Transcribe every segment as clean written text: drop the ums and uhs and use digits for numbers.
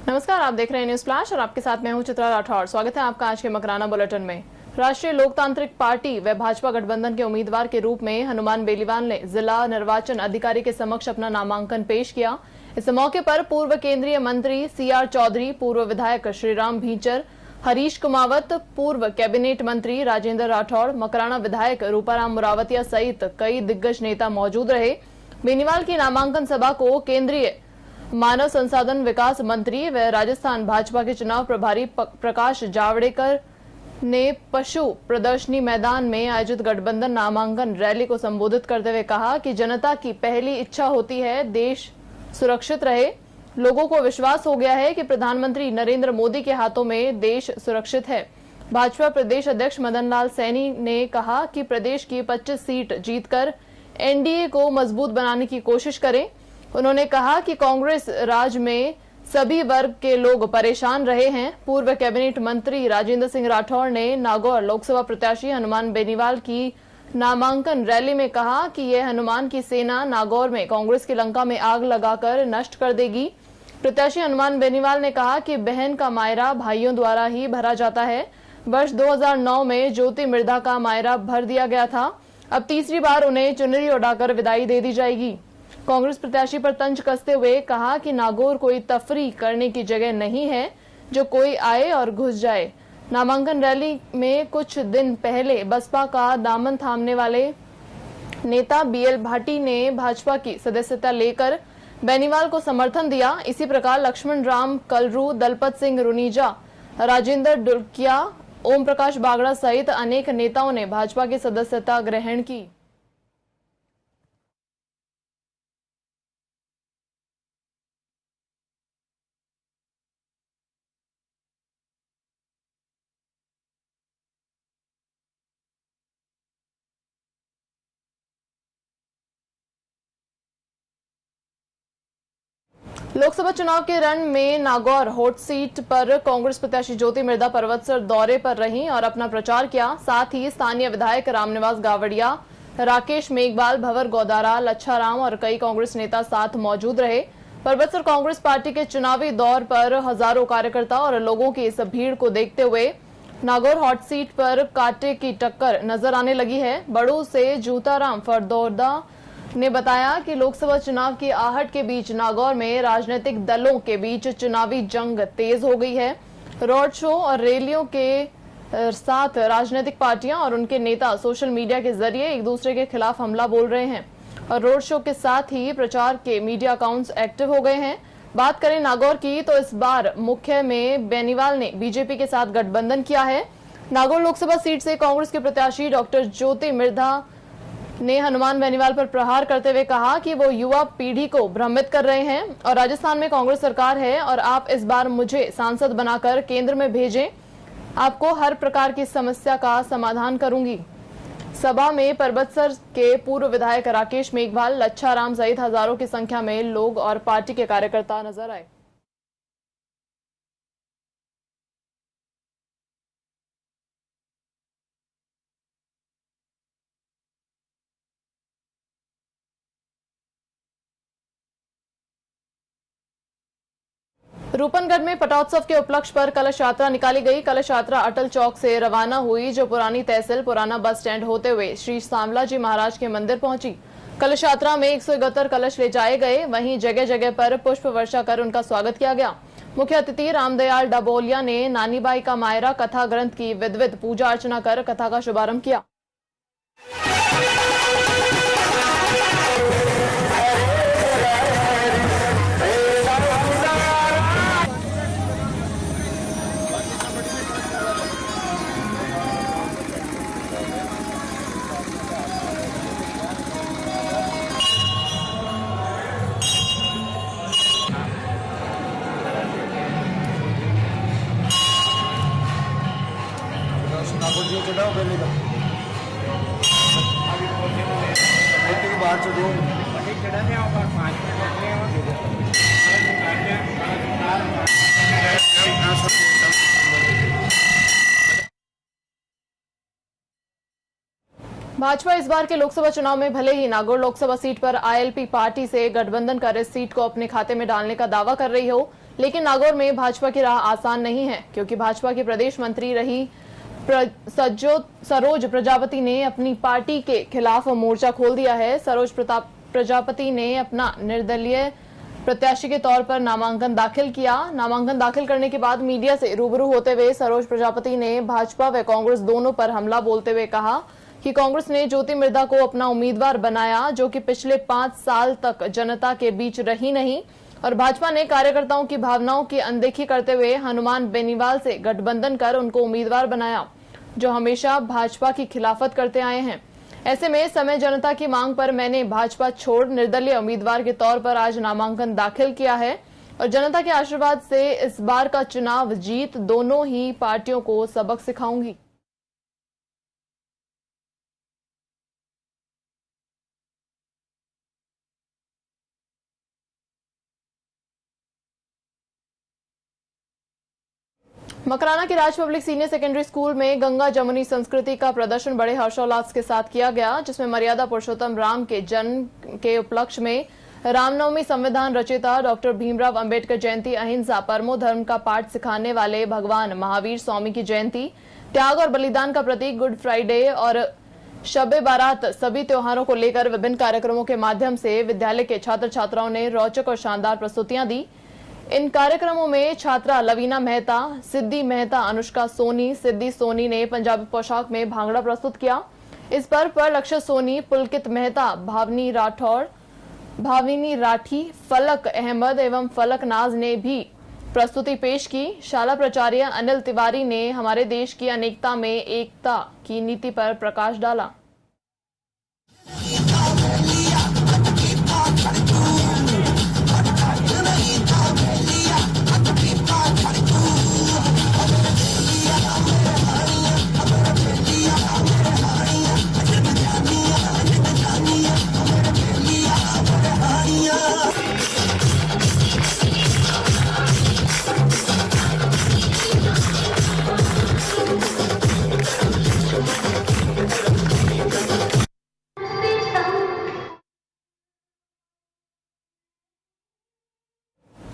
नमस्कार, आप देख रहे हैं न्यूज फ्लैश और आपके साथ मैं हूं चित्रा राठौर। स्वागत है आपका आज के मकराना बुलेटिन में। राष्ट्रीय लोकतांत्रिक पार्टी व भाजपा गठबंधन के उम्मीदवार के रूप में हनुमान बेनीवाल ने जिला निर्वाचन अधिकारी के समक्ष अपना नामांकन पेश किया। इस मौके पर पूर्व केंद्रीय मंत्री CR चौधरी, पूर्व विधायक श्रीराम भींचर, हरीश कुमावत, पूर्व कैबिनेट मंत्री राजेंद्र राठौड़, मकराना विधायक रूपाराम मुरावतिया सहित कई दिग्गज नेता मौजूद रहे। बेनीवाल की नामांकन सभा को केंद्रीय मानव संसाधन विकास मंत्री व राजस्थान भाजपा के चुनाव प्रभारी प्रकाश जावड़ेकर ने पशु प्रदर्शनी मैदान में आयोजित गठबंधन नामांकन रैली को संबोधित करते हुए कहा कि जनता की पहली इच्छा होती है देश सुरक्षित रहे। लोगों को विश्वास हो गया है कि प्रधानमंत्री नरेंद्र मोदी के हाथों में देश सुरक्षित है। भाजपा प्रदेश अध्यक्ष मदन लाल सैनी ने कहा कि प्रदेश की 25 सीट जीतकर NDA को मजबूत बनाने की कोशिश करें। उन्होंने कहा कि कांग्रेस राज में सभी वर्ग के लोग परेशान रहे हैं। पूर्व कैबिनेट मंत्री राजेंद्र सिंह राठौड़ ने नागौर लोकसभा प्रत्याशी हनुमान बेनीवाल की नामांकन रैली में कहा कि यह हनुमान की सेना नागौर में कांग्रेस की लंका में आग लगाकर नष्ट कर देगी। प्रत्याशी हनुमान बेनीवाल ने कहा कि बहन का मायरा भाइयों द्वारा ही भरा जाता है। वर्ष 2009 में ज्योति मिर्धा का मायरा भर दिया गया था। अब तीसरी बार उन्हें चुनरी उड़ाकर विदाई दे दी जाएगी। कांग्रेस प्रत्याशी पर तंज कसते हुए कहा कि नागौर कोई तफरी करने की जगह नहीं है जो कोई आए और घुस जाए। नामांकन रैली में कुछ दिन पहले बसपा का दामन थामने वाले नेता BL भाटी ने भाजपा की सदस्यता लेकर बेनीवाल को समर्थन दिया। इसी प्रकार लक्ष्मण राम कलरू, दलपत सिंह रुनीजा, राजेंद्र डुलकिया, ओम प्रकाश बागड़ा सहित अनेक नेताओं ने भाजपा की सदस्यता ग्रहण की। लोकसभा चुनाव के रण में नागौर हॉट सीट पर कांग्रेस प्रत्याशी ज्योति मिर्धा पर्वतसर दौरे पर रहीं और अपना प्रचार किया। साथ ही स्थानीय विधायक रामनिवास गावड़िया, राकेश मेघवाल, भंवर गोदारा, लच्छाराम और कई कांग्रेस नेता साथ मौजूद रहे। पर्वतसर कांग्रेस पार्टी के चुनावी दौर पर हजारों कार्यकर्ता और लोगों की इस भीड़ को देखते हुए नागौर हॉट सीट पर कांटे की टक्कर नजर आने लगी है। बड़ू से जूताराम फरदौदा ने बताया कि लोकसभा चुनाव की आहट के बीच नागौर में राजनीतिक दलों के बीच चुनावी जंग तेज हो गई है। रोड शो और रैलियों के साथ राजनीतिक पार्टियां और उनके नेता सोशल मीडिया के जरिए एक दूसरे के खिलाफ हमला बोल रहे हैं और रोड शो के साथ ही प्रचार के मीडिया अकाउंट्स एक्टिव हो गए हैं। बात करें नागौर की तो इस बार मुख्य में बेनीवाल ने बीजेपी के साथ गठबंधन किया है। नागौर लोकसभा सीट से कांग्रेस के प्रत्याशी डॉक्टर ज्योति मिर्धा ने हनुमान बेनीवाल पर प्रहार करते हुए कहा कि वो युवा पीढ़ी को भ्रमित कर रहे हैं और राजस्थान में कांग्रेस सरकार है और आप इस बार मुझे सांसद बनाकर केंद्र में भेजें, आपको हर प्रकार की समस्या का समाधान करूंगी। सभा में पर्वतसर के पूर्व विधायक राकेश मेघवाल, लच्छाराम सहित हजारों की संख्या में लोग और पार्टी के कार्यकर्ता नजर आए। रूपनगढ़ में पटोत्सव के उपलक्ष्य पर कलश यात्रा निकाली गई। कलश यात्रा अटल चौक से रवाना हुई जो पुरानी तहसील पुराना बस स्टैंड होते हुए श्री सांवला जी महाराज के मंदिर पहुंची। कलश यात्रा में 171 कलश ले जाए गए। वहीं जगह जगह पर पुष्प वर्षा कर उनका स्वागत किया गया। मुख्य अतिथि रामदयाल डबोलिया ने नानीबाई का मायरा कथा ग्रंथ की विधिवत पूजा अर्चना कर कथा का शुभारंभ किया। भाजपा इस बार के लोकसभा चुनाव में भले ही नागौर लोकसभा सीट पर ILP पार्टी से गठबंधन कर इस सीट को अपने खाते में डालने का दावा कर रही हो, लेकिन नागौर में भाजपा की राह आसान नहीं है, क्योंकि भाजपा की प्रदेश मंत्री रही सरोज प्रजापति ने अपनी पार्टी के खिलाफ मोर्चा खोल दिया है। सरोज प्रजापति ने अपना निर्दलीय प्रत्याशी के तौर पर नामांकन दाखिल किया। नामांकन दाखिल करने के बाद मीडिया से रूबरू होते हुए सरोज प्रजापति ने भाजपा व कांग्रेस दोनों पर हमला बोलते हुए कहा कि कांग्रेस ने ज्योति मिर्धा को अपना उम्मीदवार बनाया, जो कि पिछले 5 साल तक जनता के बीच रही नहीं, और भाजपा ने कार्यकर्ताओं की भावनाओं की अनदेखी करते हुए हनुमान बेनीवाल से गठबंधन कर उनको उम्मीदवार बनाया, जो हमेशा भाजपा की खिलाफत करते आए हैं। ऐसे में समय जनता की मांग पर मैंने भाजपा छोड़ निर्दलीय उम्मीदवार के तौर पर आज नामांकन दाखिल किया है, और जनता के आशीर्वाद से इस बार का चुनाव जीत दोनों ही पार्टियों को सबक सिखाऊंगी। मकराना के राज पब्लिक सीनियर सेकेंडरी स्कूल में गंगा जमुनी संस्कृति का प्रदर्शन बड़े हर्षोल्लास के साथ किया गया, जिसमें मर्यादा पुरुषोत्तम राम के जन्म के उपलक्ष्य में रामनवमी, संविधान रचयिता डॉक्टर भीमराव अंबेडकर जयंती, अहिंसा परमो धर्म का पाठ सिखाने वाले भगवान महावीर स्वामी की जयंती, त्याग और बलिदान का प्रतीक गुड फ्राइडे और शबे बारात सभी त्योहारों को लेकर विभिन्न कार्यक्रमों के माध्यम से विद्यालय के छात्र छात्राओं ने रोचक और शानदार प्रस्तुतियां दी। इन कार्यक्रमों में छात्रा लवीना मेहता, सिद्धि मेहता, अनुष्का सोनी, सिद्धि सोनी ने पंजाबी पोशाक में भांगड़ा प्रस्तुत किया। इस पर्व पर लक्ष्य सोनी, पुलकित मेहता, भावनी राठौर, भाविनी राठी, फलक अहमद एवं फलक नाज ने भी प्रस्तुति पेश की। शाला प्राचार्य अनिल तिवारी ने हमारे देश की अनेकता में एकता की नीति पर प्रकाश डाला।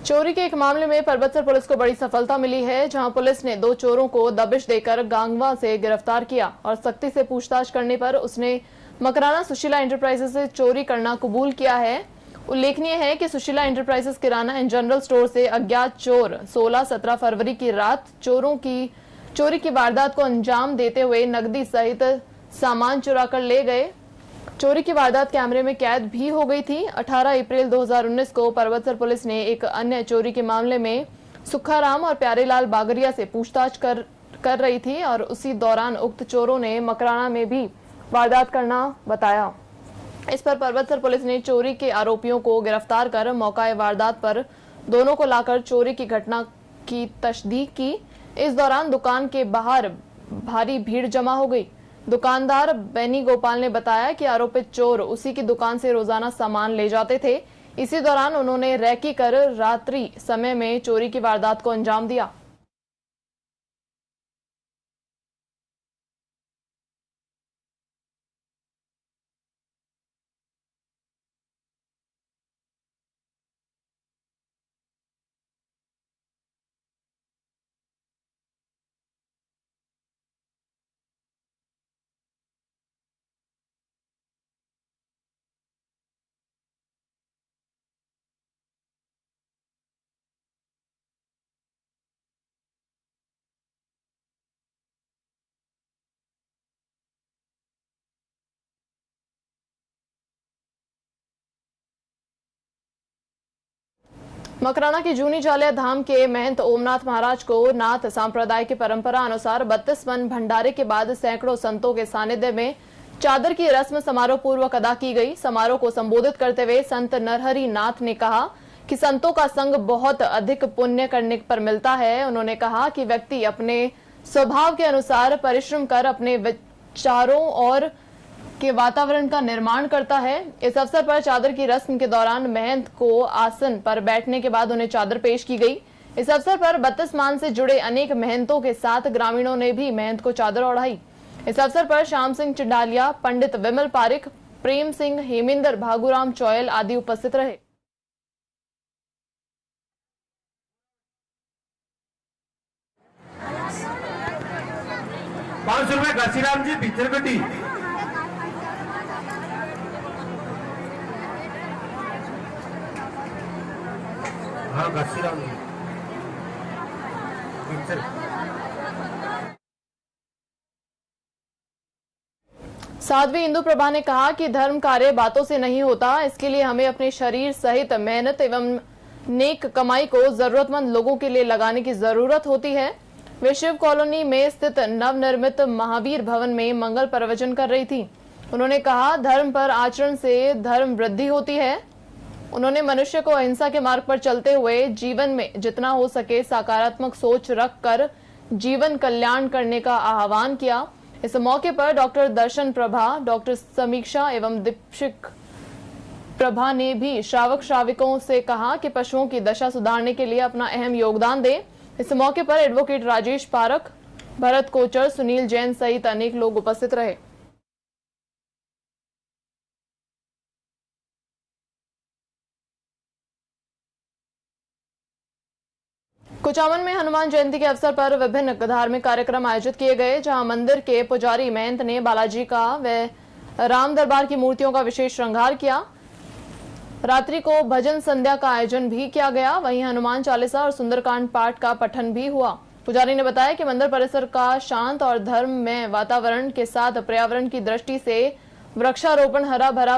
चोरी के एक मामले में परबतसर पुलिस को बड़ी सफलता मिली है, जहां पुलिस ने 2 चोरों को दबिश देकर गांगवा से गिरफ्तार किया और सख्ती से पूछताछ करने पर उसने मकराना सुशीला इंटरप्राइजेस से चोरी करना कबूल किया है। उल्लेखनीय है कि Sushila enterprises kirana and general store से अज्ञात चोर 16-17 फरवरी की रात चोरी की वारदात को अंजाम देते हुए नकदी सहित सामान चुरा कर ले गए। चोरी की वारदात कैमरे में कैद भी हो गई थी। 18 अप्रैल 2019 को परबतसर पुलिस ने एक अन्य चोरी के मामले में सुखाराम और प्यारेलाल बागरिया से पूछताछ कर रही थी, और उसी दौरान उक्त चोरों ने मकराना में भी वारदात करना बताया। इस पर परबतसर पुलिस ने चोरी के आरोपियों को गिरफ्तार कर मौका वारदात पर दोनों को लाकर चोरी की घटना की तस्दीक की। इस दौरान दुकान के बाहर भारी भीड़ जमा हो गई। दुकानदार बेनी गोपाल ने बताया कि आरोपित चोर उसी की दुकान से रोजाना सामान ले जाते थे। इसी दौरान उन्होंने रैकी कर रात्रि समय में चोरी की वारदात को अंजाम दिया। मकराना की जूनी जालिया धाम के महंत ओमनाथ महाराज को नाथ संप्रदाय की परंपरा अनुसार 32 मन भंडारे के बाद सैकड़ों संतों के सानिध्य में चादर की रस्म समारोह पूर्वक अदा की गई। समारोह को संबोधित करते हुए संत नरहरि नाथ ने कहा कि संतों का संग बहुत अधिक पुण्य करने पर मिलता है। उन्होंने कहा कि व्यक्ति अपने स्वभाव के अनुसार परिश्रम कर अपने विचारों और के वातावरण का निर्माण करता है। इस अवसर पर चादर की रस्म के दौरान महंत को आसन पर बैठने के बाद उन्हें चादर पेश की गई। इस अवसर पर 32 मान से जुड़े अनेक महंतों के साथ ग्रामीणों ने भी महंत को चादर ओढ़ाई। इस अवसर पर श्याम सिंह चिंडालिया, पंडित विमल पारिक, प्रेम सिंह, हेमेंद्र, भागुराम चौयल आदि उपस्थित रहे। ₹500 घासीराम जी भिचरगटी। हाँ घासीराम जी साध्वी इंदु प्रभा ने कहा कि धर्म कार्य बातों से नहीं होता, इसके लिए हमें अपने शरीर सहित मेहनत एवं नेक कमाई को जरूरतमंद लोगों के लिए लगाने की जरूरत होती है। वे शिव कॉलोनी में स्थित नवनिर्मित महावीर भवन में मंगल प्रवचन कर रही थी। उन्होंने कहा, धर्म पर आचरण से धर्म वृद्धि होती है। उन्होंने मनुष्य को अहिंसा के मार्ग पर चलते हुए जीवन में जितना हो सके सकारात्मक सोच रखकर जीवन कल्याण करने का आह्वान किया। इस मौके पर डॉक्टर दर्शन प्रभा, डॉक्टर समीक्षा एवं दीक्षिक प्रभा ने भी श्रावक श्राविकों से कहा कि पशुओं की दशा सुधारने के लिए अपना अहम योगदान दें। इस मौके पर एडवोकेट राजेश पारख, भरत कोचर, सुनील जैन सहित अनेक लोग उपस्थित रहे। कुचामन में हनुमान जयंती के अवसर पर विभिन्न धार्मिक कार्यक्रम आयोजित किए गए, जहां मंदिर के पुजारी महंत ने बालाजी का व राम दरबार की मूर्तियों का विशेष श्रृंगार किया। रात्रि को भजन संध्या का आयोजन भी किया गया। वहीं हनुमान चालीसा और सुंदरकांड पाठ का पठन भी हुआ। पुजारी ने बताया कि मंदिर परिसर का शांत और धर्ममय वातावरण के साथ पर्यावरण की दृष्टि से वृक्षारोपण हरा भरा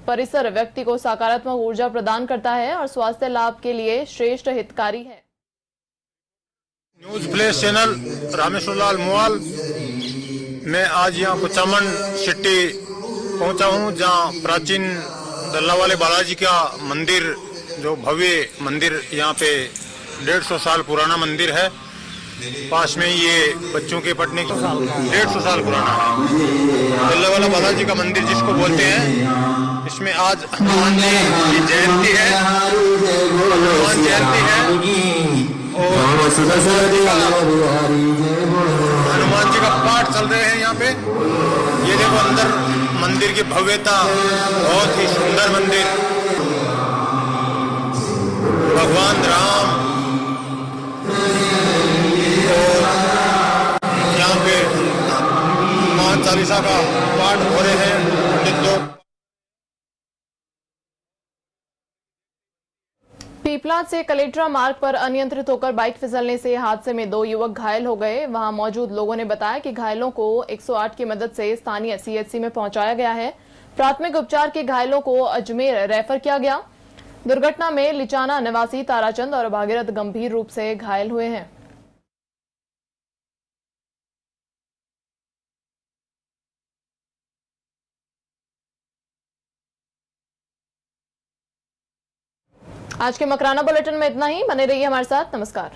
परिसर व्यक्ति को सकारात्मक ऊर्जा प्रदान करता है और स्वास्थ्य लाभ के लिए श्रेष्ठ हितकारी है। न्यूज प्लेस चैनल रामेश्वर लाल मोवाल। मैं आज यहाँ कुचामन सिटी पहुँचा हूँ, जहाँ प्राचीन दल्ला वाले बालाजी का मंदिर, जो भव्य मंदिर यहाँ पे 150 साल पुराना मंदिर है। पास में ये बच्चों के पढ़ने का 150 साल पुराना है दल्ला वाला बालाजी का मंदिर जिसको बोलते हैं। इसमें आज हनुमान जी की जयंती है, हनुमान जयंती है और हनुमान जी का पाठ चल रहे हैं यहाँ पे। ये देखो अंदर मंदिर की भव्यता, बहुत ही सुंदर मंदिर। भगवान राम और यहाँ पे हनुमान चालीसा का पाठ हो रहे हैं पंडित लोग। पीपलाद से कलेक्ट्रा मार्ग पर अनियंत्रित होकर बाइक फिसलने से हादसे में 2 युवक घायल हो गए। वहां मौजूद लोगों ने बताया कि घायलों को 108 की मदद से स्थानीय सीएचसी में पहुंचाया गया है। प्राथमिक उपचार के घायलों को अजमेर रेफर किया गया। दुर्घटना में लिचाना निवासी ताराचंद और भागीरथ गंभीर रूप से घायल हुए हैं। आज के मकराना बुलेटिन में इतना ही। बने रहिए हमारे साथ। नमस्कार।